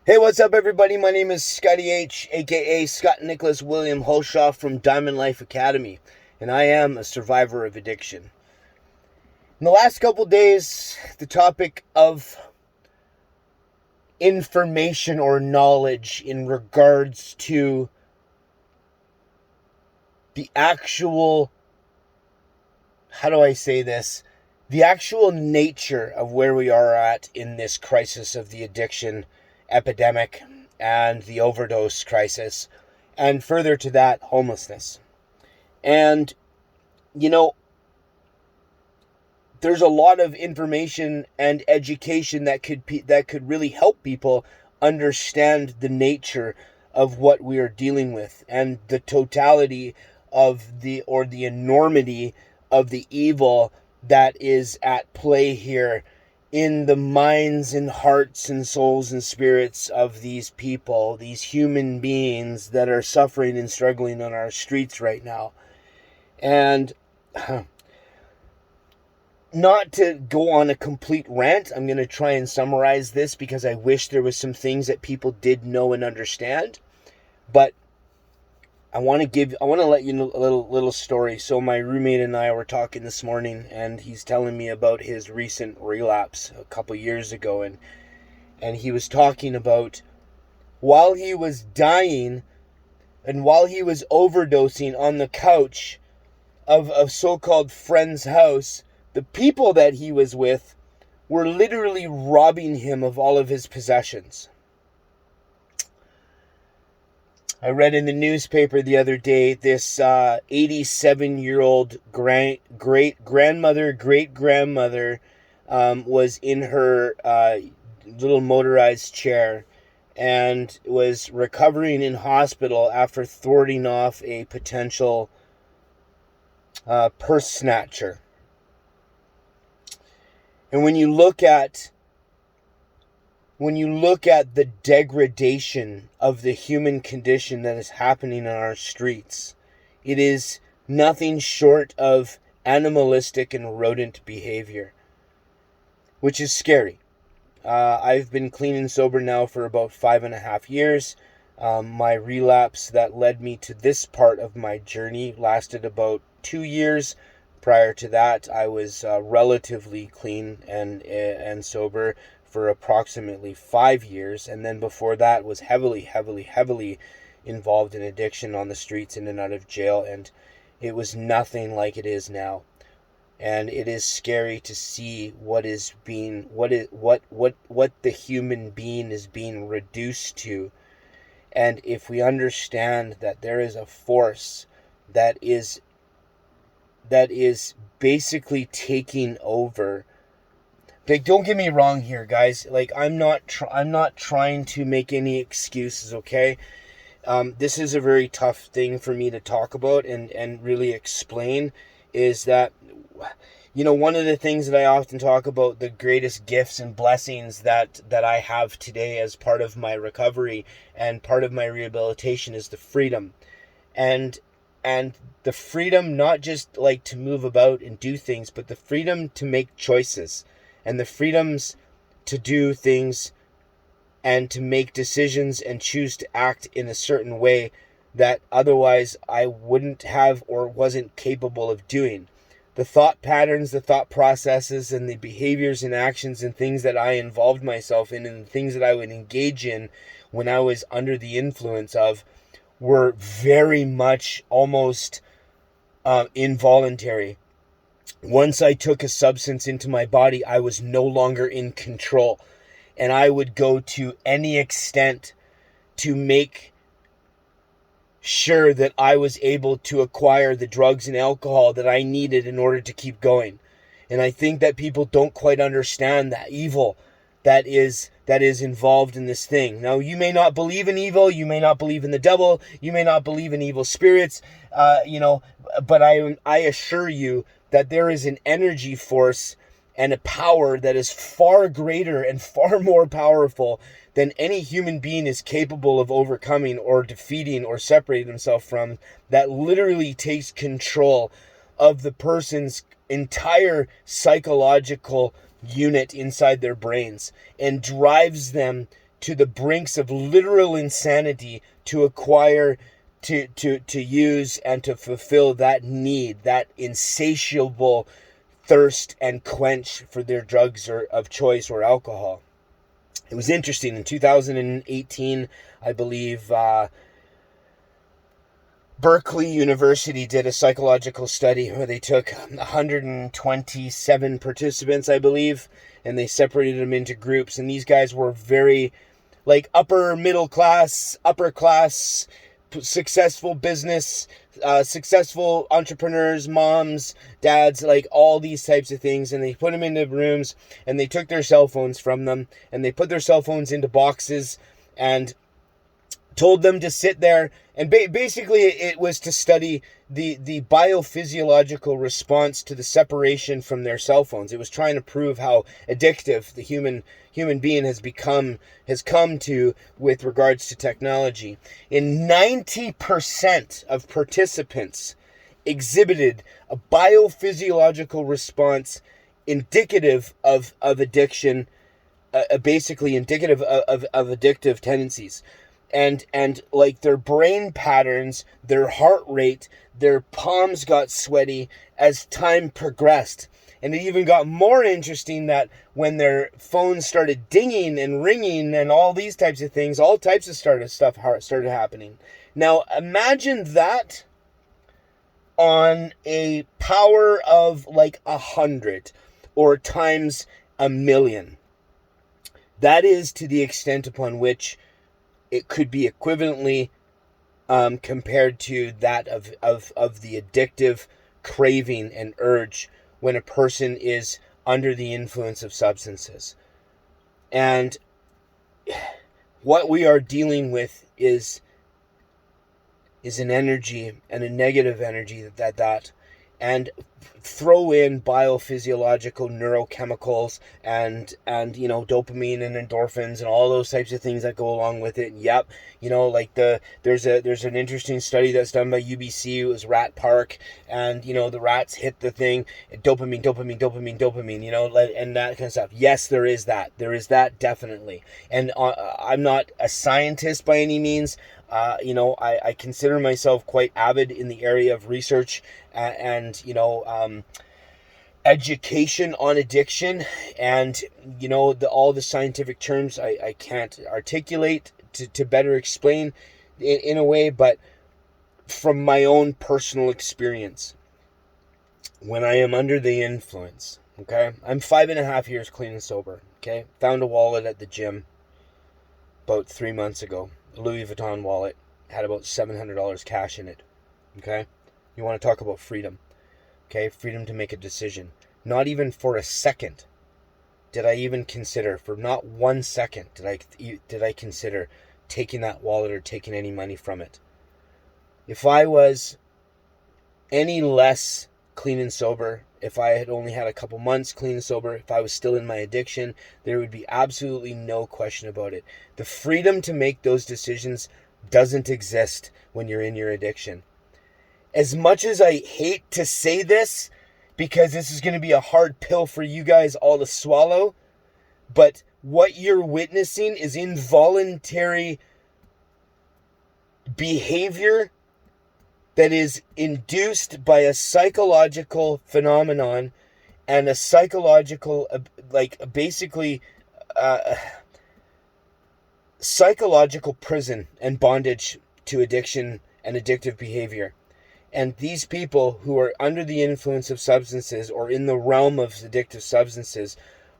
Hey, what's up, everybody? My name is Scotty H, aka Scott Nicholas William Holshaw from Diamond Life Academy, and I am a survivor of addiction. In the last couple days, the topic of information or knowledge in regards to the actual, how do I say this? The actual nature of where we are at in this crisis of the addiction epidemic and the overdose crisis, and further to that, homelessness. And, there's a lot of information and education that could really help people understand the nature of what we are dealing with and the totality of the enormity of the evil that is at play here in the minds and hearts and souls and spirits of these people, these human beings that are suffering and struggling on our streets right now. And not to go on a complete rant, I'm going to try and summarize this because I wish there was some things that people did know and understand. But I want to let you know a little story. So my roommate and I were talking this morning, and he's telling me about his recent relapse a couple years ago, and he was talking about while he was dying and while he was overdosing on the couch of a so-called friend's house, the people that he was with were literally robbing him of all of his possessions. I read in the newspaper the other day this 87-year-old great-grandmother was in her little motorized chair and was recovering in hospital after thwarting off a potential purse snatcher. And when you look at the degradation of the human condition that is happening on our streets, it is nothing short of animalistic and rodent behavior, which is scary. I've been clean and sober now for about 5.5 years. My relapse that led me to this part of my journey lasted about 2 years. Prior to that, I was relatively clean and sober for approximately 5 years, and then before that was heavily involved in addiction on the streets, in and out of jail, and it was nothing like it is now. And it is scary to see what the human being is being reduced to. And if we understand that there is a force that is basically taking over. Like, don't get me wrong here, guys. Like, I'm not trying to make any excuses, okay? This is a very tough thing for me to talk about and really explain, is that, one of the things that I often talk about, the greatest gifts and blessings that I have today as part of my recovery and part of my rehabilitation is the freedom. And the freedom not just like to move about and do things, but the freedom to make choices and the freedoms to do things and to make decisions and choose to act in a certain way that otherwise I wouldn't have or wasn't capable of doing. The thought patterns, the thought processes, and the behaviors and actions and things that I involved myself in and the things that I would engage in when I was under the influence of were very much almost involuntary. Once I took a substance into my body, I was no longer in control. And I would go to any extent to make sure that I was able to acquire the drugs and alcohol that I needed in order to keep going. And I think that people don't quite understand that evil that is involved in this thing. Now, you may not believe in evil, you may not believe in the devil, you may not believe in evil spirits, but I assure you that there is an energy force and a power that is far greater and far more powerful than any human being is capable of overcoming or defeating or separating himself from, that literally takes control of the person's entire psychological unit inside their brains and drives them to the brinks of literal insanity to acquire, to use, and to fulfill that need, that insatiable thirst and quench for their drugs of choice or alcohol. It was interesting. In 2018, I believe, Berkeley University did a psychological study where they took 127 participants, I believe, and they separated them into groups. And these guys were very, like, upper middle class, upper class, successful business, successful entrepreneurs, moms, dads, like all these types of things. And they put them into rooms, and they took their cell phones from them, and they put their cell phones into boxes and told them to sit there. And basically it was to study the biophysiological response to the separation from their cell phones. It was trying to prove how addictive the human being has come to with regards to technology. And 90% of participants exhibited a biophysiological response indicative of addiction, basically indicative of addictive tendencies. And like their brain patterns, their heart rate, their palms got sweaty as time progressed. And it even got more interesting that when their phones started dinging and ringing and all these types of things, all types of stuff started happening. Now imagine that on a power of like 100 or times 1,000,000. That is to the extent upon which it could be equivalently compared to that of the addictive craving and urge when a person is under the influence of substances. And what we are dealing with is an energy, and a negative energy that and throw in biophysiological neurochemicals and dopamine and endorphins and all those types of things that go along with it. Yep, like there's an interesting study that's done by UBC. It was Rat Park, and the rats hit the thing, dopamine, and that kind of stuff. Yes, there is that definitely. And I'm not a scientist by any means. I consider myself quite avid in the area of research and education on addiction, and all the scientific terms I can't articulate to better explain in a way, but from my own personal experience, when I am under the influence, okay, I'm 5.5 years clean and sober, okay, found a wallet at the gym about 3 months ago. Louis Vuitton wallet, had about $700 cash in it. Okay, you want to talk about freedom? Okay, freedom to make a decision. Not even for a second did I even consider, for not 1 second did I consider taking that wallet or taking any money from it. If I was any less clean and sober, if I had only had a couple months clean and sober, if I was still in my addiction, there would be absolutely no question about it. The freedom to make those decisions doesn't exist when you're in your addiction. As much as I hate to say this, because this is going to be a hard pill for you guys all to swallow, but what you're witnessing is involuntary behavior that is induced by a psychological phenomenon and a psychological, psychological prison and bondage to addiction and addictive behavior. And these people who are under the influence of substances or in the realm of addictive substances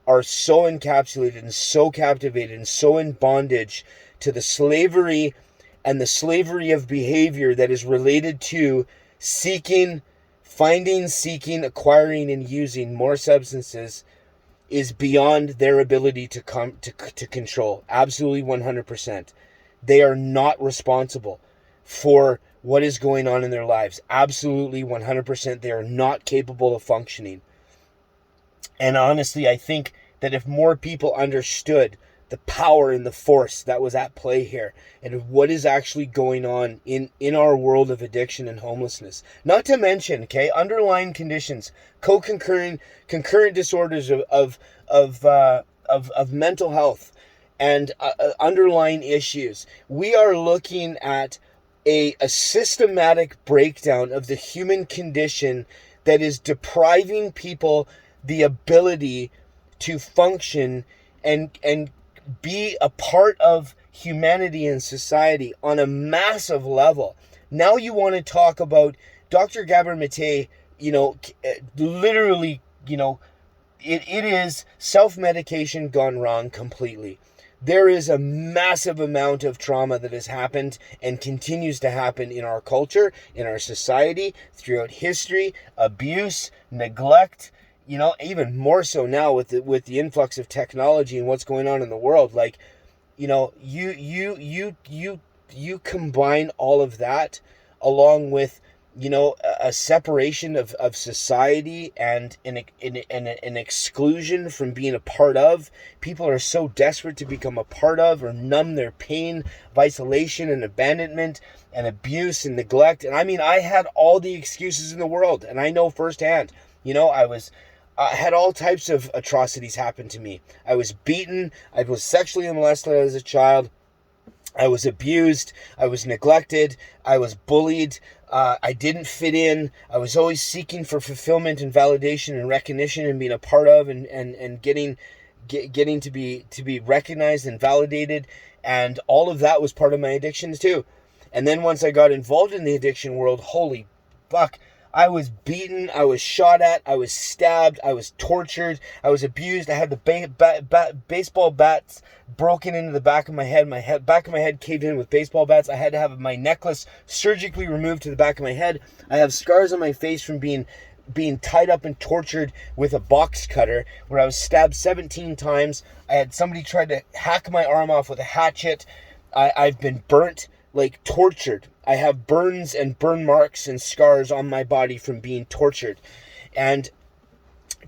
are so encapsulated and so captivated and so in bondage to the slavery and the slavery of behavior that is related to seeking, acquiring, and using more substances is beyond their ability to control. Absolutely 100%. They are not responsible for what is going on in their lives. Absolutely 100%. They are not capable of functioning. And honestly, I think that if more people understood the power and the force that was at play here, and what is actually going on in our world of addiction and homelessness. Not to mention, okay, underlying conditions, concurrent disorders of mental health, and underlying issues. We are looking at a systematic breakdown of the human condition that is depriving people the ability to function and be a part of humanity and society on a massive level. Now you want to talk about Dr. Gabor Mate, literally, it is self-medication gone wrong completely. There is a massive amount of trauma that has happened and continues to happen in our culture, in our society, throughout history, abuse, neglect, even more so now with the influx of technology and what's going on in the world. Like, you combine all of that along with a separation of society and an exclusion from being a part of. People are so desperate to become a part of or numb their pain of isolation and abandonment and abuse and neglect. And I mean, I had all the excuses in the world, and I know firsthand. I had all types of atrocities happen to me. I was beaten. I was sexually molested as a child. I was abused. I was neglected. I was bullied. I didn't fit in. I was always seeking for fulfillment and validation and recognition and being a part of and getting to be recognized and validated. And all of that was part of my addictions too. And then once I got involved in the addiction world, holy fuck, I was beaten, I was shot at, I was stabbed, I was tortured, I was abused. I had the baseball bats broken into the back of my head. Back of my head caved in with baseball bats. I had to have my necklace surgically removed to the back of my head. I have scars on my face from being tied up and tortured with a box cutter, where I was stabbed 17 times. I had somebody try to hack my arm off with a hatchet. I've been burnt, like tortured. I have burns and burn marks and scars on my body from being tortured. And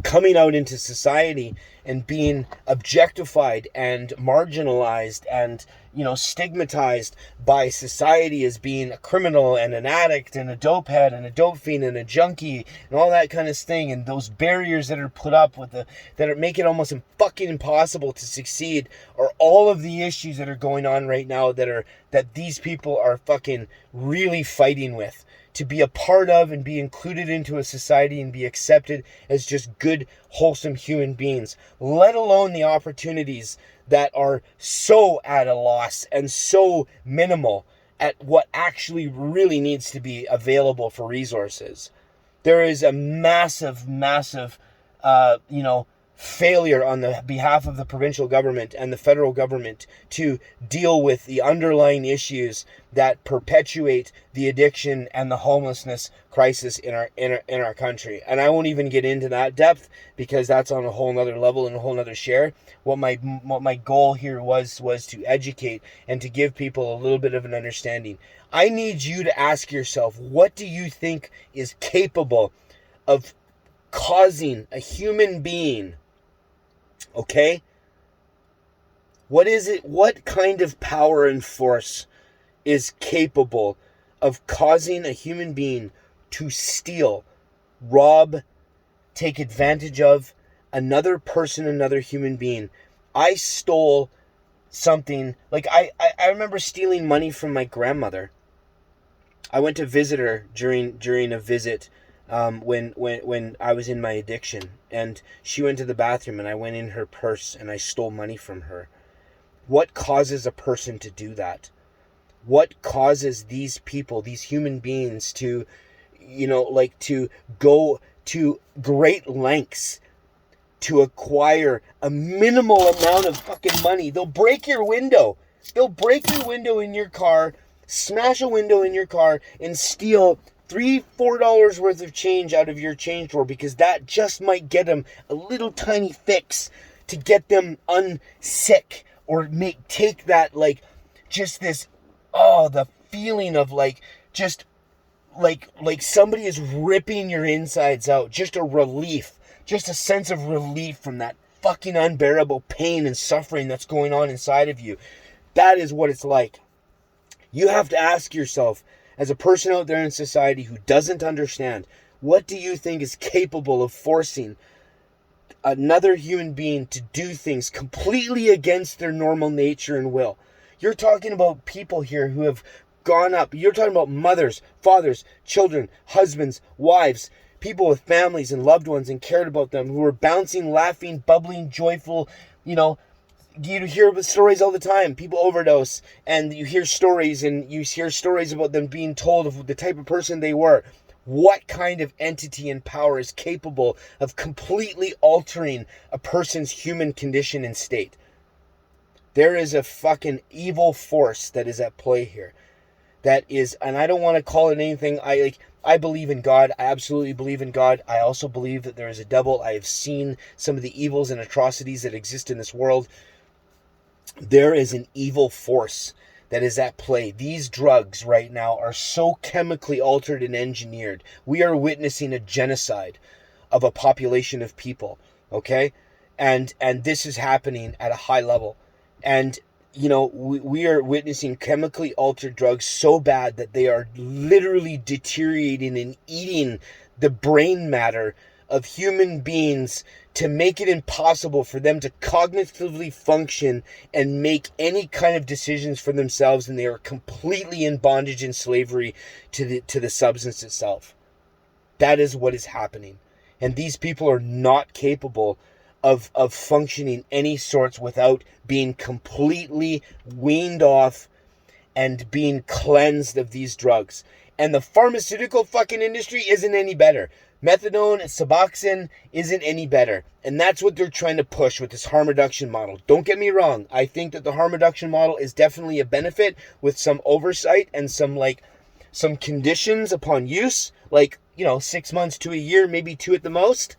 coming out into society and being objectified and marginalized and stigmatized by society as being a criminal and an addict and a dope head and a dope fiend and a junkie and all that kind of thing, and those barriers that are put up that make it almost fucking impossible to succeed, are all of the issues that are going on right now that these people are fucking really fighting with, to be a part of and be included into a society and be accepted as just good, wholesome human beings, let alone the opportunities that are so at a loss and so minimal at what actually really needs to be available for resources. There is a massive, failure on the behalf of the provincial government and the federal government to deal with the underlying issues that perpetuate the addiction and the homelessness crisis in our country. And I won't even get into that depth, because that's on a whole nother level and a whole nother share. What my goal here was to educate and to give people a little bit of an understanding. I need you to ask yourself, what do you think is capable of causing a human being, okay? What is it? What kind of power and force is capable of causing a human being to steal, rob, take advantage of another person, another human being? I stole something, like I remember stealing money from my grandmother. I went to visit her during a visit when I was in my addiction, and she went to the bathroom, and I went in her purse and I stole money from her. What causes a person to do that? What causes these people, these human beings, to to go to great lengths to acquire a minimal amount of fucking money? They'll break your window. They'll break your window in your car, smash a window in your car, and steal $3-4 worth of change out of your change drawer, because that just might get them a little tiny fix to get them unsick, or take that, just this, the feeling of just like somebody is ripping your insides out. Just a relief, just a sense of relief from that fucking unbearable pain and suffering that's going on inside of you. That is what it's like. You have to ask yourself, as a person out there in society who doesn't understand, what do you think is capable of forcing another human being to do things completely against their normal nature and will. You're talking about people here who have gone up. You're talking about mothers, fathers, children, husbands, wives, people with families and loved ones and cared about them, who are bouncing, laughing, bubbling, joyful. You hear stories all the time. People overdose, and you hear stories about them being told of the type of person they were. What kind of entity and power is capable of completely altering a person's human condition and state? There is a fucking evil force that is at play here. That is, and I don't want to call it anything. I believe in God. I absolutely believe in God. I also believe that there is a devil. I have seen some of the evils and atrocities that exist in this world. There is an evil force that is at play. These drugs right now are so chemically altered and engineered. We are witnessing a genocide of a population of people, okay? And this is happening at a high level. And, we are witnessing chemically altered drugs so bad that they are literally deteriorating and eating the brain matter of human beings to make it impossible for them to cognitively function and make any kind of decisions for themselves, and they are completely in bondage and slavery to the substance itself. That is what is happening. And these people are not capable of functioning any sorts without being completely weaned off and being cleansed of these drugs. And the pharmaceutical fucking industry isn't any better. Methadone and Suboxone isn't any better. And that's what they're trying to push with this harm reduction model. Don't get me wrong. I think that the harm reduction model is definitely a benefit with some oversight and some conditions upon use. 6 months to a year, maybe 2 at the most.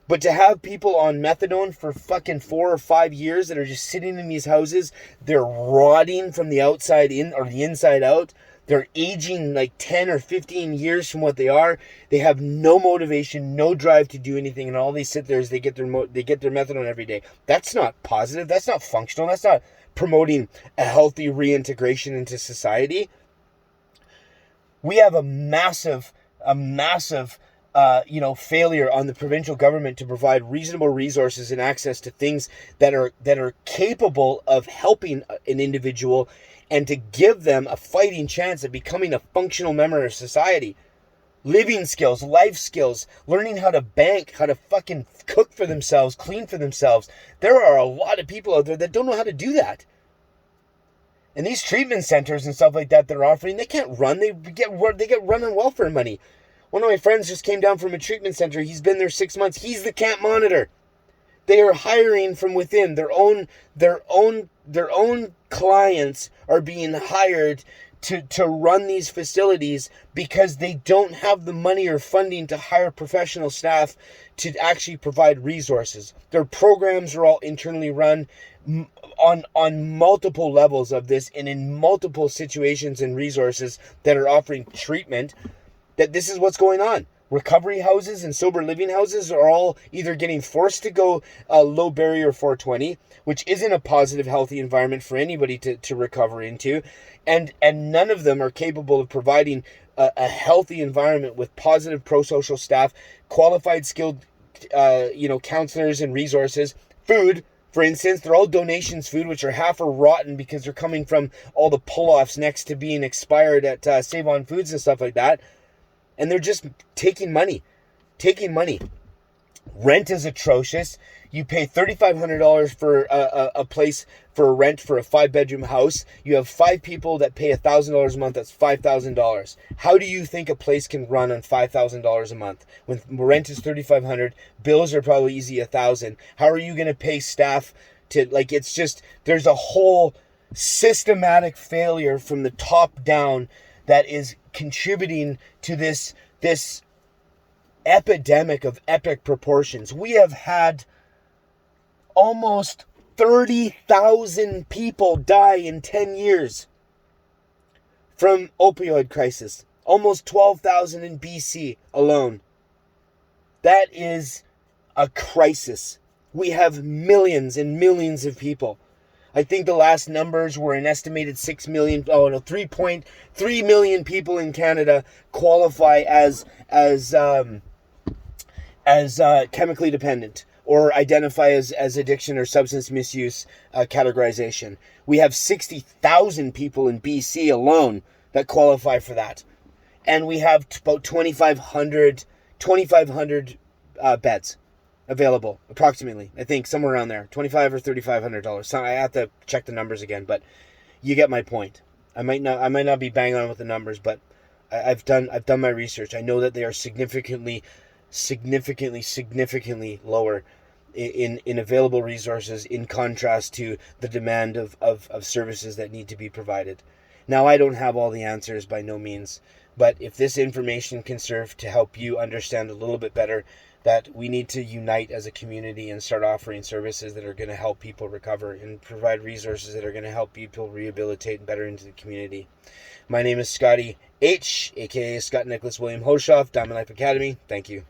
But to have people on methadone for fucking 4 or 5 years that are just sitting in these houses, they're rotting from the outside in or the inside out. They're aging 10 or 15 years from what they are. They have no motivation, no drive to do anything, and all they sit there is they get their methadone every day. That's not positive. That's not functional. That's not promoting a healthy reintegration into society. We have a massive failure on the provincial government to provide reasonable resources and access to things that are capable of helping an individual and to give them a fighting chance of becoming a functional member of society. Living skills, life skills, learning how to bank, how to fucking cook for themselves, clean for themselves. There are a lot of people out there that don't know how to do that. And these treatment centers and stuff like that they're offering, they can't run. They get run on welfare money. One of my friends just came down from a treatment center. He's been there 6 months. He's the camp monitor. They are hiring from within. Their own clients are being hired to run these facilities because they don't have the money or funding to hire professional staff to actually provide resources. Their programs are all internally run on multiple levels of this and in multiple situations and resources that are offering treatment. That this is what's going on. Recovery houses and sober living houses are all either getting forced to go low barrier 420, which isn't a positive, healthy environment for anybody to recover into, and none of them are capable of providing a healthy environment with positive pro-social staff, qualified, skilled, counselors and resources, food. For instance, they're all donations food, which are half are rotten because they're coming from all the pull-offs next to being expired at Save On Foods and stuff like that. And they're just taking money. Rent is atrocious. You pay $3,500 for a place for a rent for a 5-bedroom house. You have 5 people that pay $1,000 a month. That's $5,000. How do you think a place can run on $5,000 a month? When rent is $3,500, bills are probably easy $1,000. How are you going to pay staff to it's just, there's a whole systematic failure from the top down that is contributing to this epidemic of epic proportions. We have had almost 30,000 people die in 10 years from opioid crisis. Almost 12,000 in BC alone. That is a crisis. We have millions and millions of people. I think the last numbers were an estimated 3.3 million people in Canada qualify as chemically dependent or identify as addiction or substance misuse categorization. We have 60,000 people in BC alone that qualify for that. And we have about 2,500 beds available, approximately. I think somewhere around there, $2,500 or $3,500. So I have to check the numbers again, but you get my point. I might not be bang on with the numbers, but I've done my research. I know that they are significantly lower in available resources in contrast to the demand of services that need to be provided. Now, I don't have all the answers by no means, but if this information can serve to help you understand a little bit better that we need to unite as a community and start offering services that are going to help people recover and provide resources that are going to help people rehabilitate better into the community. My name is Scotty H, aka Scott Nicholas William Hoshoff, Diamond Life Academy. Thank you.